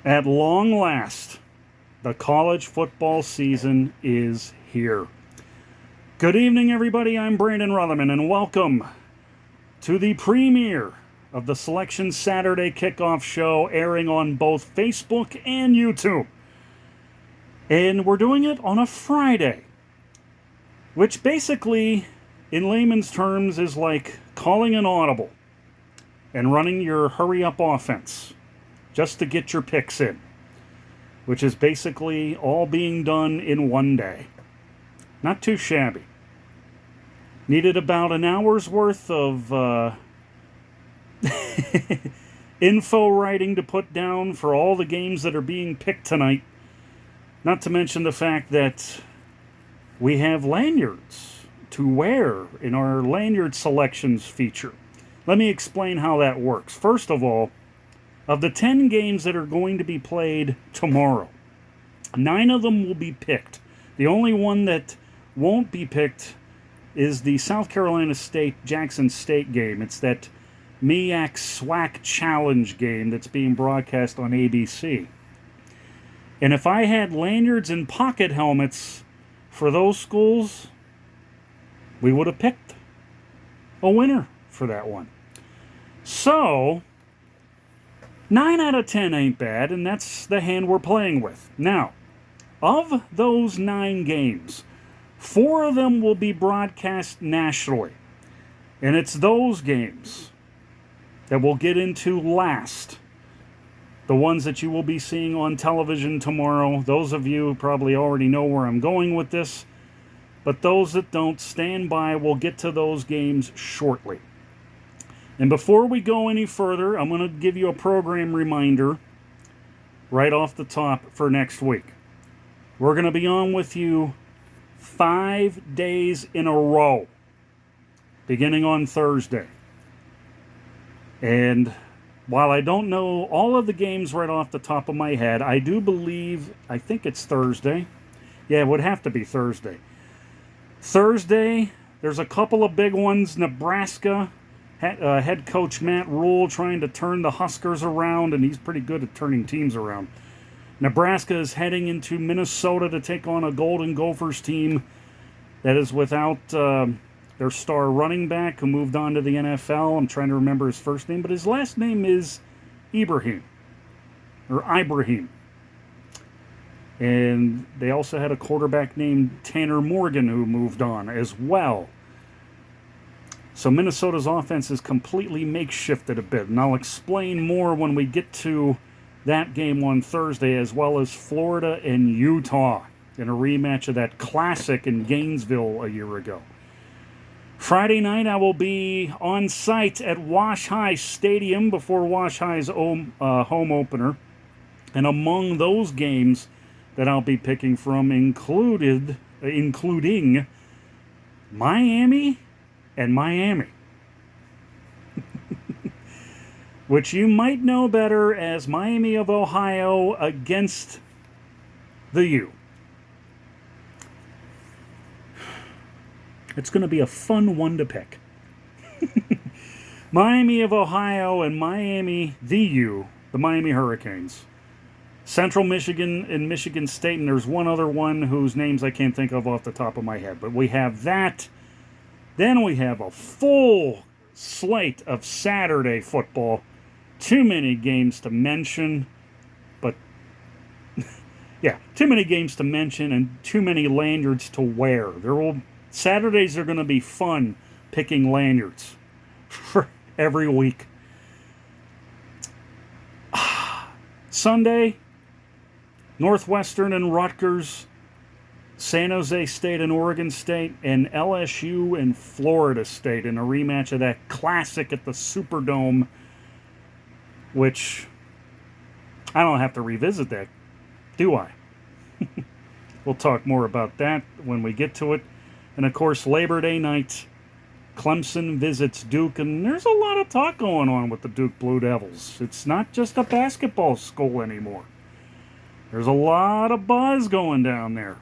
At long last, the college football season is here. Good evening, everybody. I'm Brandon Rutherman, and welcome to the premiere of the Selection Saturday Kickoff show, airing on both Facebook and YouTube. And we're doing it on a Friday, which basically, in layman's terms, is like calling an audible and running your hurry-up offense just to get your picks in, which is basically all being done in one day. Not too shabby. Needed about an hour's worth of info writing to put down for all the games that are being picked tonight. Not to mention the fact that we have lanyards to wear in our lanyard selections feature. Let me explain how that works. First of all, of the 10 games that are going to be played tomorrow, 9 of them will be picked. The only one that won't be picked is the South Carolina State-Jackson State game. It's that MEAC SWAC Challenge game that's being broadcast on ABC. And if I had lanyards and pocket helmets for those schools, we would have picked a winner for that one. So 9 out of 10 ain't bad, and that's the hand we're playing with. Now, of those 9 games, 4 of them will be broadcast nationally. And it's those games that we'll get into last. The ones that you will be seeing on television tomorrow. Those of you who probably already know where I'm going with this. But those that don't, stand by. We'll get to those games shortly. And before we go any further, I'm going to give you a program reminder right off the top for next week. We're going to be on with you 5 days in a row, beginning on Thursday. And while I don't know all of the games right off the top of my head, I think it's Thursday. Yeah, it would have to be Thursday. Thursday, there's a couple of big ones. Nebraska. Head coach Matt Rule trying to turn the Huskers around, and he's pretty good at turning teams around. Nebraska is heading into Minnesota to take on a Golden Gophers team that is without their star running back who moved on to the NFL. I'm trying to remember his first name, but his last name is Ibrahim. And they also had a quarterback named Tanner Morgan who moved on as well. So Minnesota's offense is completely makeshifted a bit, and I'll explain more when we get to that game on Thursday, as well as Florida and Utah in a rematch of that classic in Gainesville a year ago. Friday night, I will be on site at Wash High Stadium before Wash High's home opener, and among those games that I'll be picking from including Miami and Miami, which you might know better as Miami of Ohio against the U. It's going to be a fun one to pick. Miami of Ohio and Miami, the U, the Miami Hurricanes. Central Michigan and Michigan State, and there's one other one whose names I can't think of off the top of my head. But we have that. Then we have a full slate of Saturday football. Too many games to mention. But, yeah, too many games to mention and too many lanyards to wear. Saturdays are going to be fun picking lanyards for every week. Sunday, Northwestern and Rutgers, San Jose State and Oregon State, and LSU and Florida State in a rematch of that classic at the Superdome, which I don't have to revisit that, do I? We'll talk more about that when we get to it. And, of course, Labor Day night, Clemson visits Duke, and there's a lot of talk going on with the Duke Blue Devils. It's not just a basketball school anymore. There's a lot of buzz going down there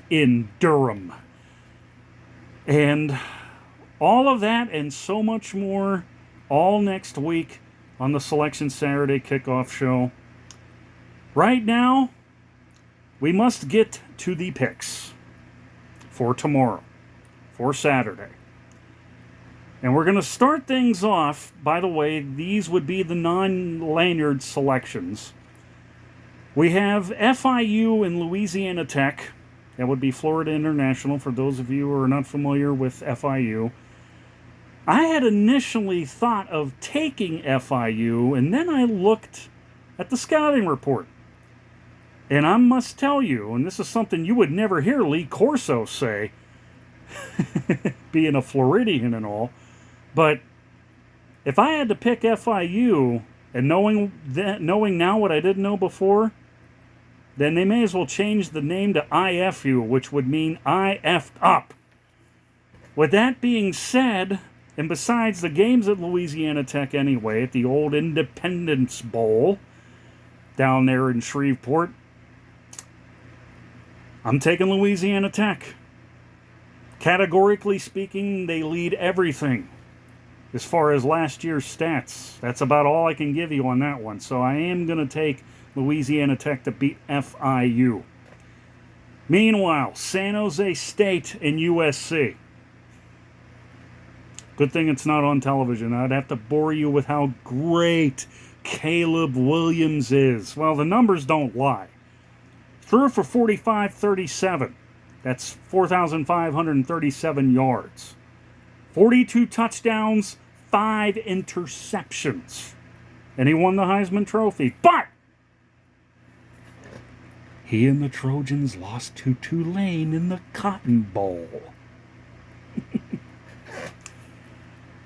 in Durham. And all of that and so much more all next week on the Selection Saturday Kickoff show. Right now, we must get to the picks for tomorrow, for Saturday. And we're going to start things off. By the way, these would be the non-lanyard selections. We have FIU and Louisiana Tech. That would be Florida International, for those of you who are not familiar with FIU. I had initially thought of taking FIU, and then I looked at the scouting report. And I must tell you, and this is something you would never hear Lee Corso say, being a Floridian and all, but if I had to pick FIU, and knowing now what I didn't know before, then they may as well change the name to IFU, which would mean I effed up. With that being said, and besides the games at Louisiana Tech anyway, at the old Independence Bowl down there in Shreveport, I'm taking Louisiana Tech. Categorically speaking, they lead everything as far as last year's stats. That's about all I can give you on that one. So I am going to take Louisiana Tech to beat FIU. Meanwhile, San Jose State and USC. Good thing it's not on television. I'd have to bore you with how great Caleb Williams is. Well, the numbers don't lie. Threw for 45-37. That's 4,537 yards. 42 touchdowns, 5 interceptions. And he won the Heisman Trophy. But he and the Trojans lost to Tulane in the Cotton Bowl.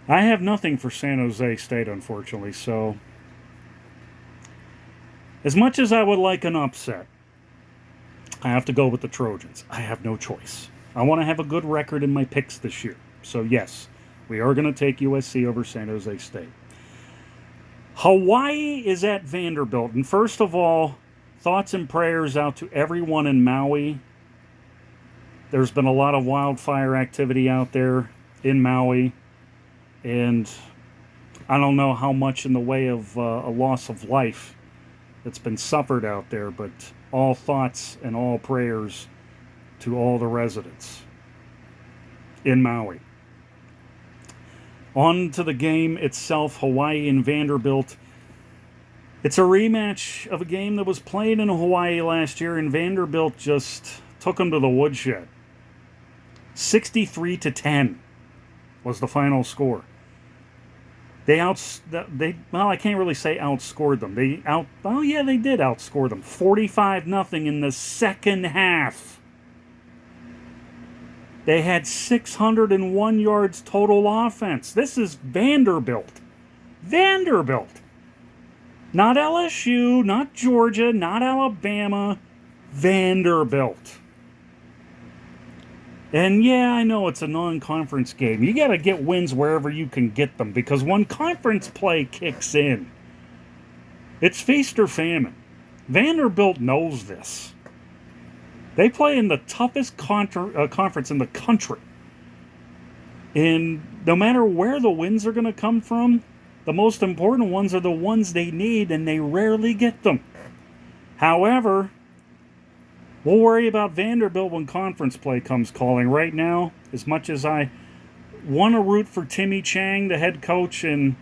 I have nothing for San Jose State, unfortunately, so as much as I would like an upset, I have to go with the Trojans. I have no choice. I want to have a good record in my picks this year. So yes, we are going to take USC over San Jose State. Hawaii is at Vanderbilt. And first of all, thoughts and prayers out to everyone in Maui. There's been a lot of wildfire activity out there in Maui. And I don't know how much in the way of a loss of life that's been suffered out there, but all thoughts and all prayers to all the residents in Maui. On to the game itself, Hawaii and Vanderbilt. It's a rematch of a game that was played in Hawaii last year, and Vanderbilt just took them to the woodshed. 63-10 was the final score. I can't really say outscored them. They did outscore them. 45-0 in the second half. They had 601 yards total offense. This is Vanderbilt. Vanderbilt. Not LSU, not Georgia, not Alabama. Vanderbilt. And yeah, I know it's a non-conference game. You got to get wins wherever you can get them, because when conference play kicks in, it's feast or famine. Vanderbilt knows this. They play in the toughest conference in the country. And no matter where the wins are going to come from, the most important ones are the ones they need, and they rarely get them. However, we'll worry about Vanderbilt when conference play comes calling. Right now, as much as I want to root for Timmy Chang, the head coach, and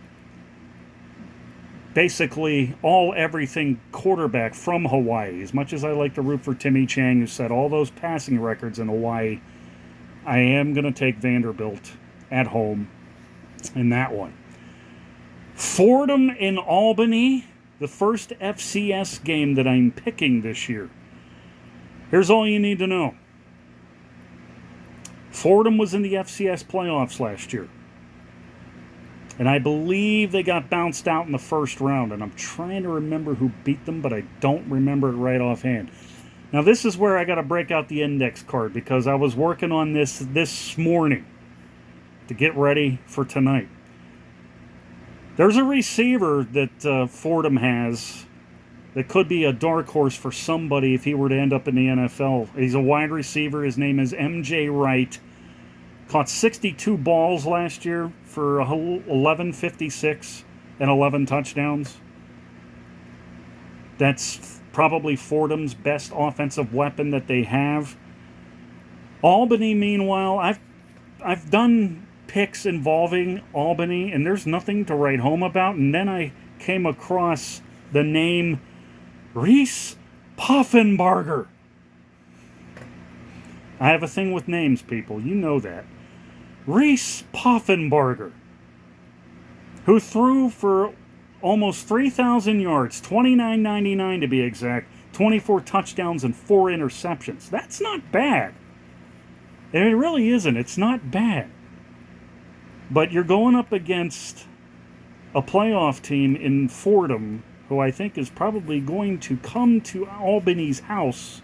basically everything quarterback from Hawaii, as much as I like to root for Timmy Chang, who set all those passing records in Hawaii, I am going to take Vanderbilt at home in that one. Fordham in Albany, the first FCS game that I'm picking this year. Here's all you need to know. Fordham was in the FCS playoffs last year. And I believe they got bounced out in the first round. And I'm trying to remember who beat them, but I don't remember it right offhand. Now, this is where I got to break out the index card, because I was working on this morning to get ready for tonight. There's a receiver that Fordham has that could be a dark horse for somebody if he were to end up in the NFL. He's a wide receiver. His name is MJ Wright. Caught 62 balls last year for 1156 and 11 touchdowns. That's probably Fordham's best offensive weapon that they have. Albany, meanwhile, I've done picks involving Albany, and there's nothing to write home about. And then I came across the name Reese Poffenbarger. I have a thing with names, people. You know that. Reese Poffenbarger, who threw for almost 3,000 yards, 29.99 to be exact, 24 touchdowns and 4 interceptions. That's not bad. And it really isn't. It's not bad. But you're going up against a playoff team in Fordham, who I think is probably going to come to Albany's house,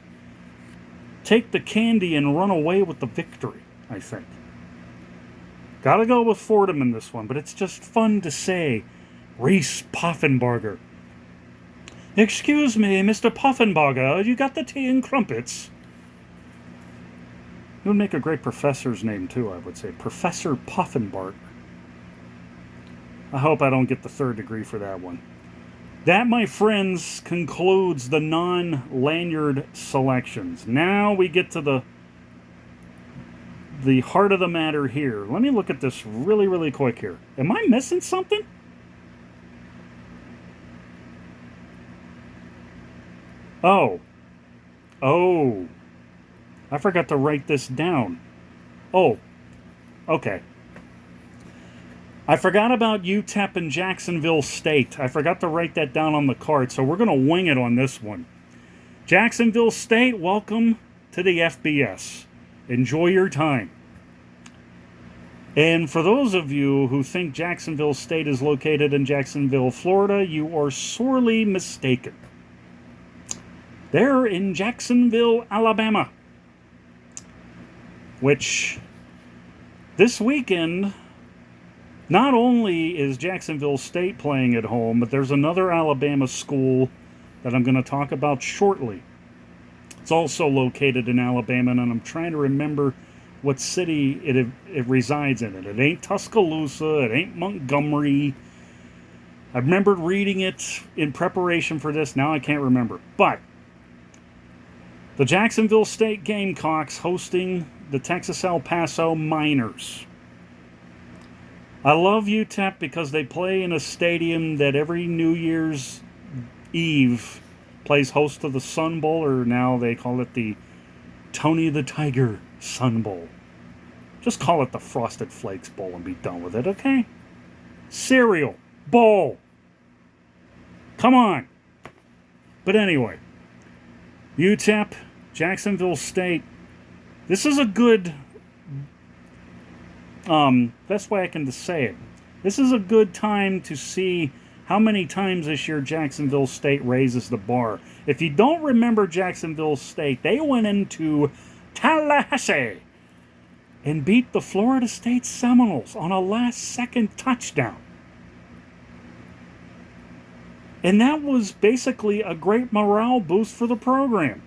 take the candy, and run away with the victory, I think. Gotta go with Fordham in this one, but it's just fun to say Reese Poffenbarger. Excuse me, Mr. Poffenbarger, you got the tea and crumpets? It would make a great professor's name, too, I would say. Professor Poffenbarger. I hope I don't get the 3rd degree for that one. That, my friends, concludes the non-lanyard selections. Now we get to the heart of the matter here. Let me look at this really, really quick here. Am I missing something? Oh. I forgot to write this down. Oh. Okay. I forgot about UTEP and Jacksonville State. I forgot to write that down on the card, so we're going to wing it on this one. Jacksonville State, welcome to the FBS. Enjoy your time. And for those of you who think Jacksonville State is located in Jacksonville, Florida, you are sorely mistaken. They're in Jacksonville, Alabama, which this weekend, not only is Jacksonville State playing at home, but there's another Alabama school that I'm going to talk about shortly. It's also located in Alabama, and I'm trying to remember what city it resides in. It ain't Tuscaloosa. It ain't Montgomery. I remembered reading it in preparation for this. Now I can't remember. But the Jacksonville State Gamecocks hosting the Texas El Paso Miners. I love UTEP because they play in a stadium that every New Year's Eve plays host to the Sun Bowl, or now they call it the Tony the Tiger Sun Bowl. Just call it the Frosted Flakes Bowl and be done with it, okay? Cereal Bowl. Come on. But anyway, UTEP, Jacksonville State. This is a good, best way I can say it. This is a good time to see how many times this year Jacksonville State raises the bar. If you don't remember Jacksonville State, they went into Tallahassee and beat the Florida State Seminoles on a last-second touchdown. And that was basically a great morale boost for the program.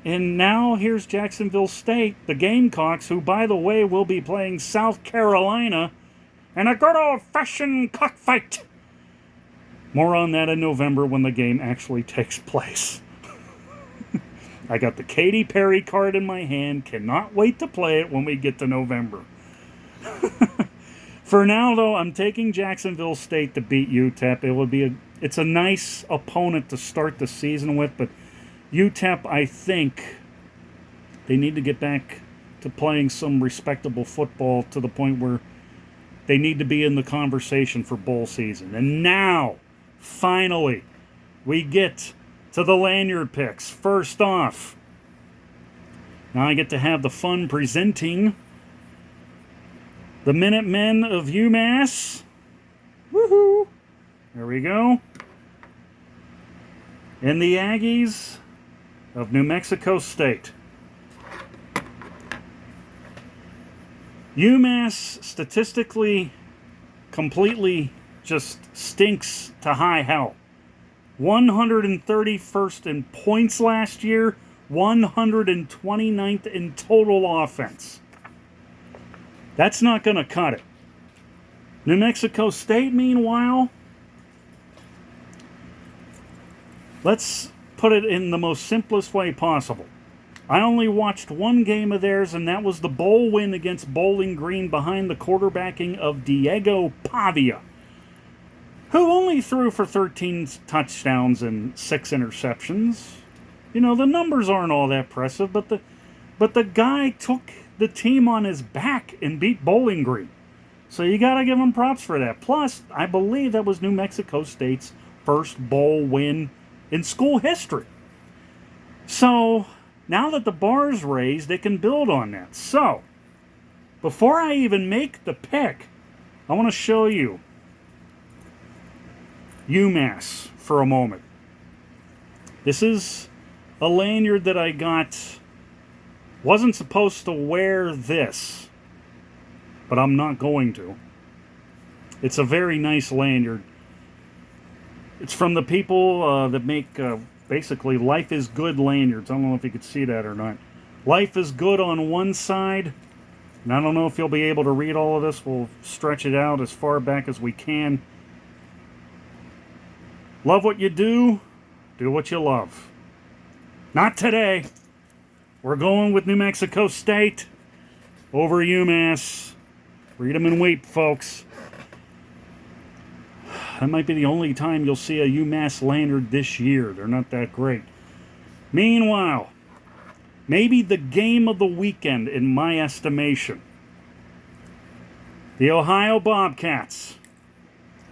And now here's Jacksonville State, the Gamecocks, who, by the way, will be playing South Carolina in a good old-fashioned cockfight. More on that in November when the game actually takes place. I got the Katy Perry card in my hand. Cannot wait to play it when we get to November. For now, though, I'm taking Jacksonville State to beat UTEP. It's a nice opponent to start the season with, but UTEP, I think, they need to get back to playing some respectable football to the point where they need to be in the conversation for bowl season. And now, finally, we get to the lanyard picks. First off, now I get to have the fun presenting the Minutemen of UMass. Woohoo! There we go. And the Aggies of New Mexico State. UMass statistically completely just stinks to high hell. 131st in points last year, 129th in total offense. That's not going to cut it. New Mexico State, meanwhile, Let's put it in the most simplest way possible. I only watched one game of theirs, and that was the bowl win against Bowling Green behind the quarterbacking of Diego Pavia, who only threw for 13 touchdowns and 6 interceptions. You know, the numbers aren't all that impressive, but the guy took the team on his back and beat Bowling Green. So you got to give him props for that. Plus, I believe that was New Mexico State's first bowl win in school history. So now that the bar's raised, they can build on that. So before I even make the pick, I want to show you UMass for a moment. This is a lanyard that I got. Wasn't supposed to wear this, but I'm not going to. It's a very nice lanyard. It's from the people that make basically Life is Good lanyards. I don't know if you could see that or not. Life is Good on one side, and I don't know if you'll be able to read all of this. We'll stretch it out as far back as we can. Love what you do what you love. Not today. We're going with New Mexico State over UMass. Read them and weep, folks. That might be the only time you'll see a UMass lanyard this year. They're not that great. Meanwhile, maybe the game of the weekend in my estimation. The Ohio Bobcats.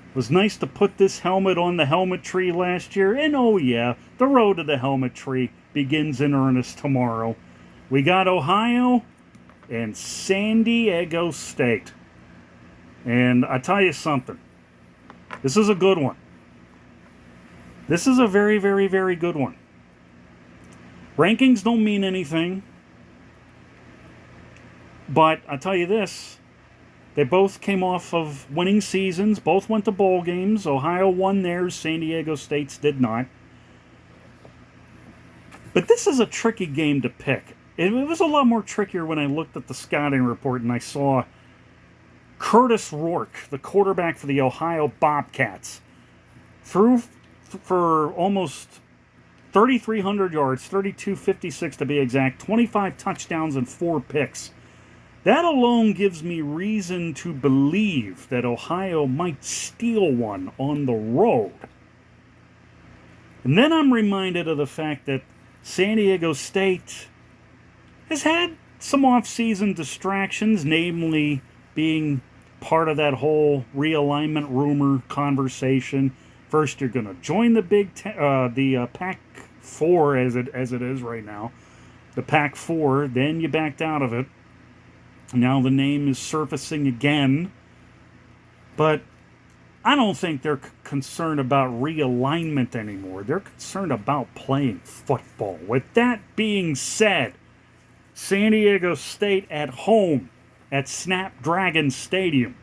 It was nice to put this helmet on the helmet tree last year. And oh yeah, the road to the helmet tree begins in earnest tomorrow. We got Ohio and San Diego State. And I tell you something. This is a good one. This is a very, very, very good one. Rankings don't mean anything. But I tell you this. They both came off of winning seasons. Both went to bowl games. Ohio won theirs. San Diego State's did not. But this is a tricky game to pick. It was a lot more trickier when I looked at the scouting report and I saw Curtis Rourke, the quarterback for the Ohio Bobcats, threw for almost 3,300 yards, 3,256 to be exact, 25 touchdowns and 4 picks. That alone gives me reason to believe that Ohio might steal one on the road. And then I'm reminded of the fact that San Diego State has had some off-season distractions, namely being part of that whole realignment rumor conversation. First, you're going to join the Pac-4 as it is right now, the Pac-4. Then you backed out of it. Now the name is surfacing again, but I don't think they're concerned about realignment anymore. They're concerned about playing football. With that being said, San Diego State at home at Snapdragon Stadium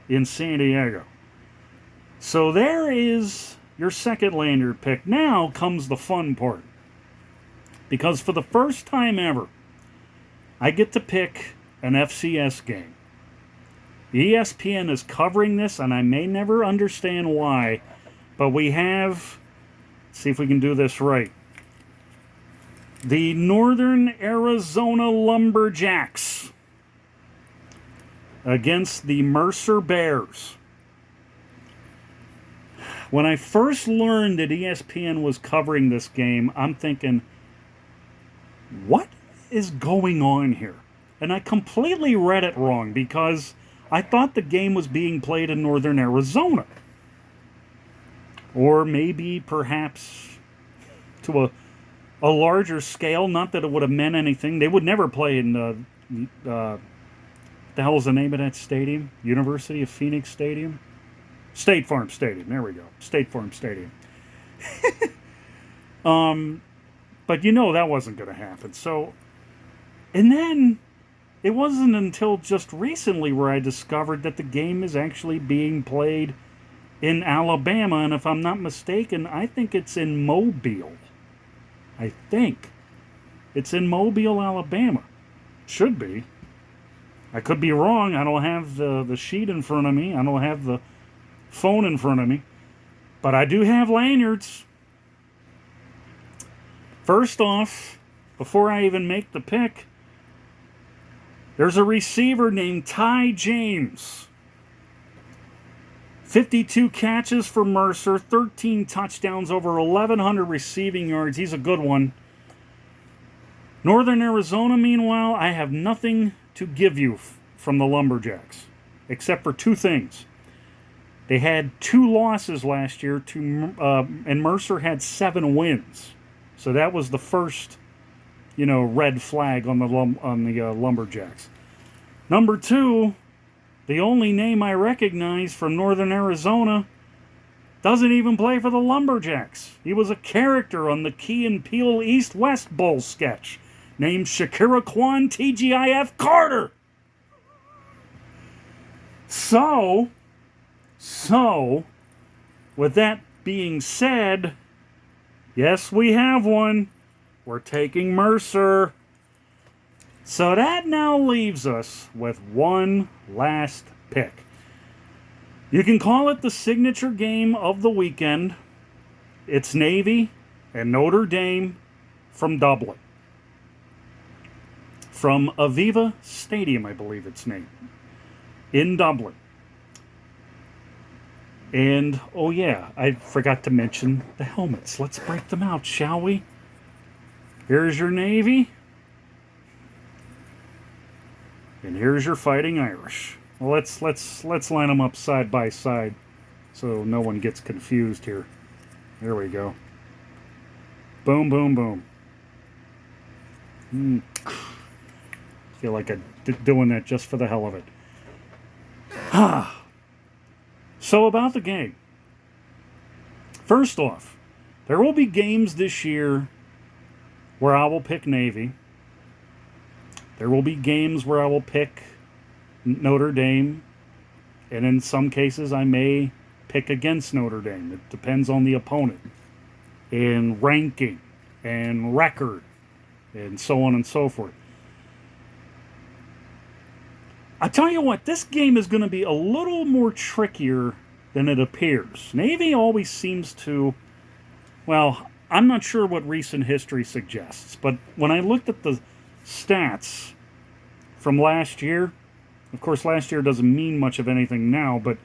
in San Diego. So there is your second lanyard pick. Now comes the fun part. Because for the first time ever, I get to pick an FCS game. ESPN is covering this, and I may never understand why, but we have, let's see if we can do this right, the Northern Arizona Lumberjacks against the Mercer Bears. When I first learned that ESPN was covering this game, I'm thinking, what is going on here? And I completely read it wrong because I thought the game was being played in Northern Arizona. Or maybe perhaps to a larger scale, not that it would have meant anything. They would never play in the hell is the name of that stadium? University of Phoenix Stadium? State Farm Stadium. There we go. State Farm Stadium. But you know that wasn't going to happen. So, and then it wasn't until just recently where I discovered that the game is actually being played in Alabama. And if I'm not mistaken, I think it's in Mobile. I think it's in Mobile, Alabama. Should be. I could be wrong. I don't have the sheet in front of me. I don't have the phone in front of me. But I do have lanyards. First off, before I even make the pick, there's a receiver named Ty James. 52 catches for Mercer, 13 touchdowns, over 1,100 receiving yards. He's a good one. Northern Arizona, meanwhile, I have nothing to give you from the Lumberjacks, except for two things. They had 2 losses last year, and Mercer had 7 wins. So that was the first, red flag on the Lumberjacks. Number 2, the only name I recognize from Northern Arizona doesn't even play for the Lumberjacks. He was a character on the Key and Peele East-West Bowl sketch named Shakira Kwan TGIF Carter. So, with that being said, yes, we have one. We're taking Mercer. So that now leaves us with one last pick. You can call it the signature game of the weekend. It's Navy and Notre Dame from Dublin. From Aviva Stadium, I believe it's named, in Dublin. And, oh yeah, I forgot to mention the helmets. Let's break them out, shall we? Here's your Navy. And here's your Fighting Irish. Well, let's line them up side by side so no one gets confused here. There we go. Boom, boom, boom. Feel like I'm doing that just for the hell of it. So about the game. First off, there will be games this year where I will pick Navy. There will be games where I will pick Notre Dame. And in some cases, I may pick against Notre Dame. It depends on the opponent and ranking and record and so on and so forth. I tell you what, this game is going to be a little more trickier than it appears. Navy always seems to, well, I'm not sure what recent history suggests, but when I looked at the stats from last year, of course last year doesn't mean much of anything now, but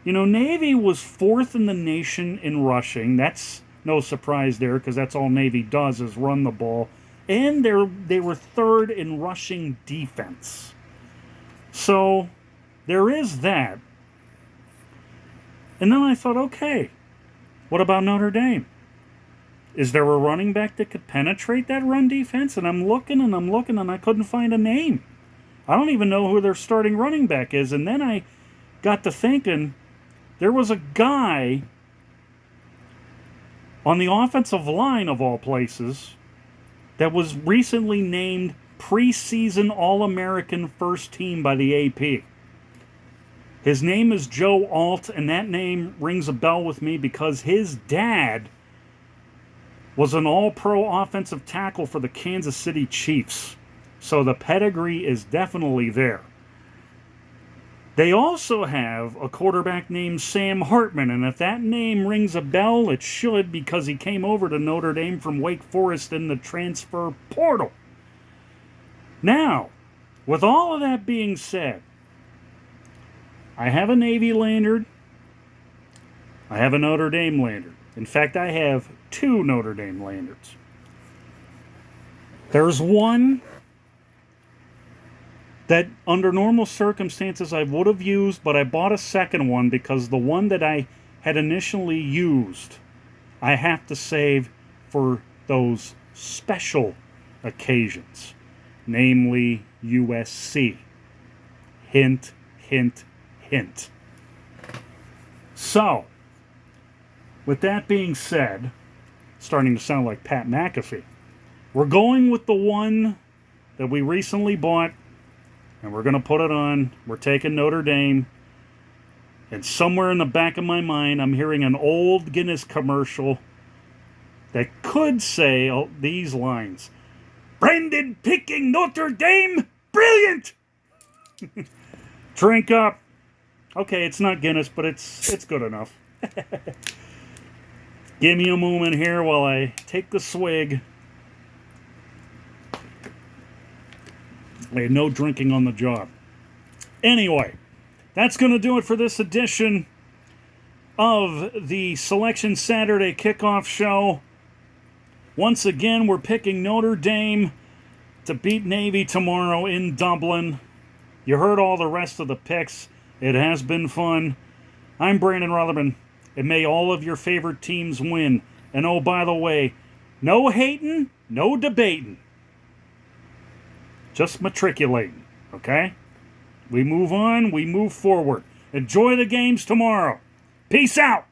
Navy was 4th in the nation in rushing. That's no surprise there, because that's all Navy does is run the ball. And they were 3rd in rushing defense. So there is that. And then I thought, okay, what about Notre Dame? Is there a running back that could penetrate that run defense? And I'm looking and I couldn't find a name. I don't even know who their starting running back is. And then I got to thinking, there was a guy on the offensive line, of all places, that was recently named preseason All-American first team by the AP. His name is Joe Alt, and that name rings a bell with me because his dad was an all-pro offensive tackle for the Kansas City Chiefs. So the pedigree is definitely there. They also have a quarterback named Sam Hartman, and if that name rings a bell, it should, because he came over to Notre Dame from Wake Forest in the transfer portal. Now, with all of that being said, I have a Navy lanyard. I have a Notre Dame lanyard. In fact, I have 2 Notre Dame lanyards. There's one that under normal circumstances I would have used, but I bought a second one because the one that I had initially used, I have to save for those special occasions, namely USC. Hint, hint, hint. So, with that being said, starting to sound like Pat McAfee, we're going with the one that we recently bought, and we're going to put it on. We're taking Notre Dame. And somewhere in the back of my mind, I'm hearing an old Guinness commercial that could say these lines. Brendan picking Notre Dame? Brilliant! Drink up. Okay, it's not Guinness, but it's good enough. Give me a moment here while I take the swig. No drinking on the job. Anyway, that's going to do it for this edition of the Selection Saturday Kickoff Show. Once again, we're picking Notre Dame to beat Navy tomorrow in Dublin. You heard all the rest of the picks. It has been fun. I'm Brandon Rutherman, and may all of your favorite teams win. And oh, by the way, no hating, no debating. Just matriculating, okay? We move on, we move forward. Enjoy the games tomorrow. Peace out.